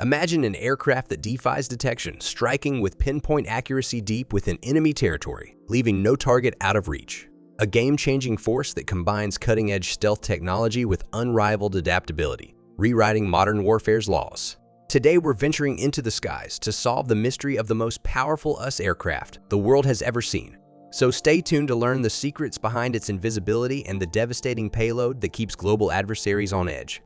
Imagine an aircraft that defies detection, striking with pinpoint accuracy deep within enemy territory, leaving no target out of reach. A game-changing force that combines cutting-edge stealth technology with unrivaled adaptability, rewriting modern warfare's laws. Today, we're venturing into the skies to solve the mystery of the most powerful US aircraft the world has ever seen. So stay tuned to learn the secrets behind its invisibility and the devastating payload that keeps global adversaries on edge.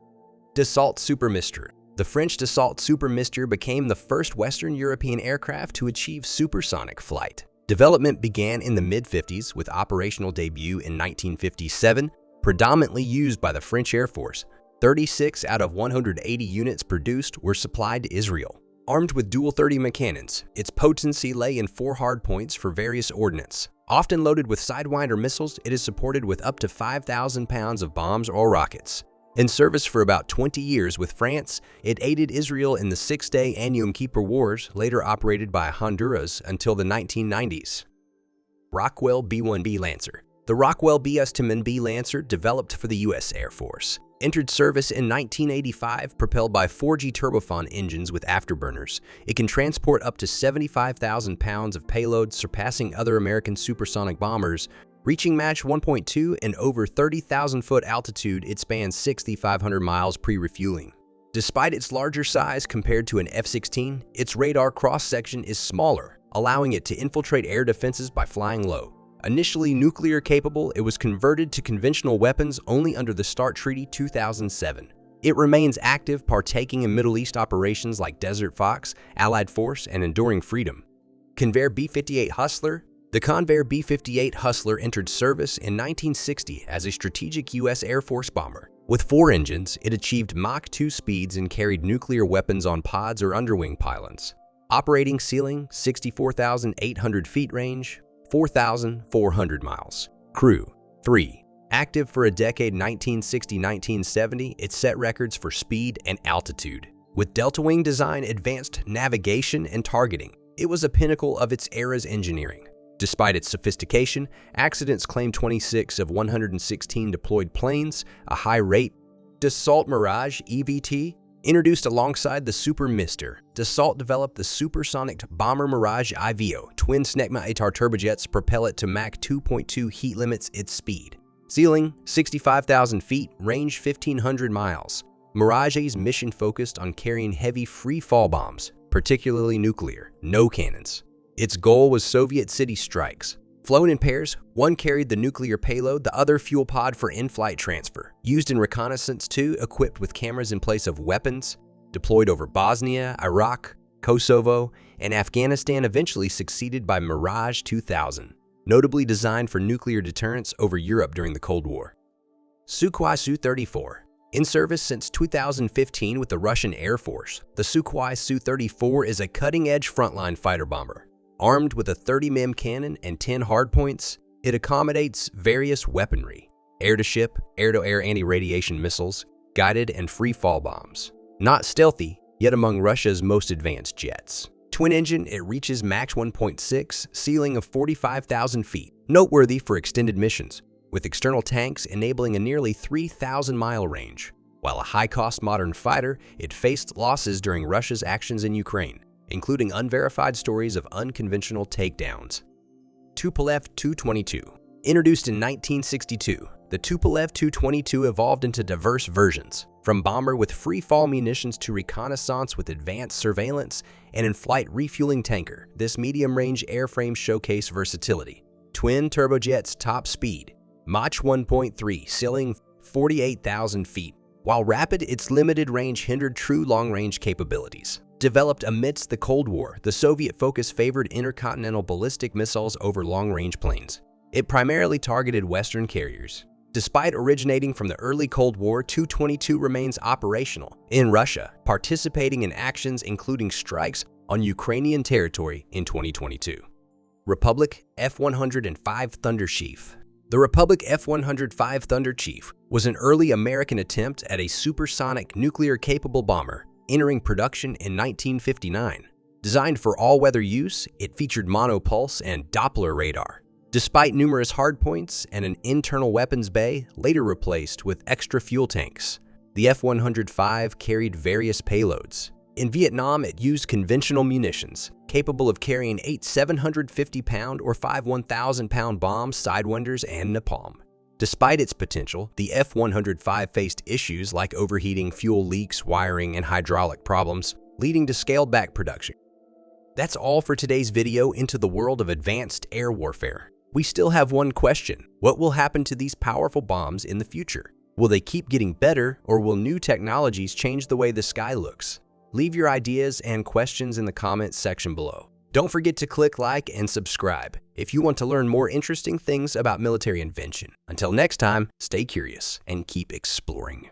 Dassault Supermystère. The French Dassault Supermystère became the first Western European aircraft to achieve supersonic flight. Development began in the mid-50s with operational debut in 1957, predominantly used by the French Air Force. 36 out of 180 units produced were supplied to Israel. Armed with dual 30mm cannons, its potency lay in 4 hardpoints for various ordnance. Often loaded with Sidewinder missiles, it is supported with up to 5,000 pounds of bombs or rockets. In service for about 20 years with France, it aided Israel in the Six-Day and Yom Kippur Wars, later operated by Honduras until the 1990s. Rockwell B-1B Lancer. The Rockwell B-1B Lancer, developed for the U.S. Air Force, entered service in 1985, propelled by 4G turbofan engines with afterburners. It can transport up to 75,000 pounds of payload, surpassing other American supersonic bombers. Reaching Mach 1.2 and over 30,000-foot altitude, it spans 6,500 miles pre-refueling. Despite its larger size compared to an F-16, its radar cross-section is smaller, allowing it to infiltrate air defenses by flying low. Initially nuclear-capable, it was converted to conventional weapons only under the START Treaty 2007. It remains active, partaking in Middle East operations like Desert Fox, Allied Force, and Enduring Freedom. Convair B-58 Hustler. The Convair B-58 Hustler entered service in 1960 as a strategic U.S. Air Force bomber. With 4 engines, it achieved Mach 2 speeds and carried nuclear weapons on pods or underwing pylons. Operating ceiling, 64,800 feet range, 4,400 miles. Crew, 3. Active for a decade 1960-1970, it set records for speed and altitude. With delta wing design, advanced navigation, and targeting, it was a pinnacle of its era's engineering. Despite its sophistication, accidents claimed 26 of 116 deployed planes, a high rate. Dassault Mirage EVT. Introduced alongside the Supermystère, Dassault developed the supersonic bomber Mirage IVO. Twin Snecma-ATAR turbojets propel it to Mach 2.2 heat limits its speed. Ceiling, 65,000 feet, range 1,500 miles. Mirage's mission focused on carrying heavy free-fall bombs, particularly nuclear, no cannons. Its goal was Soviet city strikes. Flown in pairs, one carried the nuclear payload, the other fuel pod for in-flight transfer. Used in reconnaissance too, equipped with cameras in place of weapons. Deployed over Bosnia, Iraq, Kosovo, and Afghanistan, eventually succeeded by Mirage 2000, notably designed for nuclear deterrence over Europe during the Cold War. Sukhoi Su-34. In service since 2015 with the Russian Air Force, the Sukhoi Su-34 is a cutting-edge frontline fighter bomber. Armed with a 30mm cannon and 10 hardpoints, it accommodates various weaponry: air-to-ship, air-to-air anti-radiation missiles, guided and free-fall bombs. Not stealthy, yet among Russia's most advanced jets. Twin-engine, it reaches Mach 1.6, ceiling of 45,000 feet, noteworthy for extended missions, with external tanks enabling a nearly 3,000-mile range. While a high-cost modern fighter, it faced losses during Russia's actions in Ukraine, including unverified stories of unconventional takedowns. Tupolev Tu-22. Introduced in 1962, the Tupolev Tu-22 evolved into diverse versions, from bomber with free-fall munitions to reconnaissance with advanced surveillance and in-flight refueling tanker. This medium-range airframe showcased versatility. Twin turbojets top speed, Mach 1.3, ceiling 48,000 feet. While rapid, its limited range hindered true long-range capabilities. Developed amidst the Cold War, the Soviet focus favored intercontinental ballistic missiles over long-range planes. It primarily targeted Western carriers. Despite originating from the early Cold War, Tu-22 remains operational in Russia, participating in actions including strikes on Ukrainian territory in 2022. Republic F-105 Thunder Chief. The Republic F-105 Thunder Chief was an early American attempt at a supersonic nuclear-capable bomber, entering production in 1959. Designed for all-weather use, it featured monopulse and Doppler radar. Despite numerous hardpoints and an internal weapons bay, later replaced with extra fuel tanks, the F-105 carried various payloads. In Vietnam, it used conventional munitions, capable of carrying 8 750-pound or 5 1,000-pound bombs, sidewinders, and napalm. Despite its potential, the F-105 faced issues like overheating, fuel leaks, wiring, and hydraulic problems, leading to scaled-back production. That's all for today's video into the world of advanced air warfare. We still have one question. What will happen to these powerful bombs in the future? Will they keep getting better, or will new technologies change the way the sky looks? Leave your ideas and questions in the comments section below. Don't forget to click like and subscribe if you want to learn more interesting things about military invention. Until next time, stay curious and keep exploring.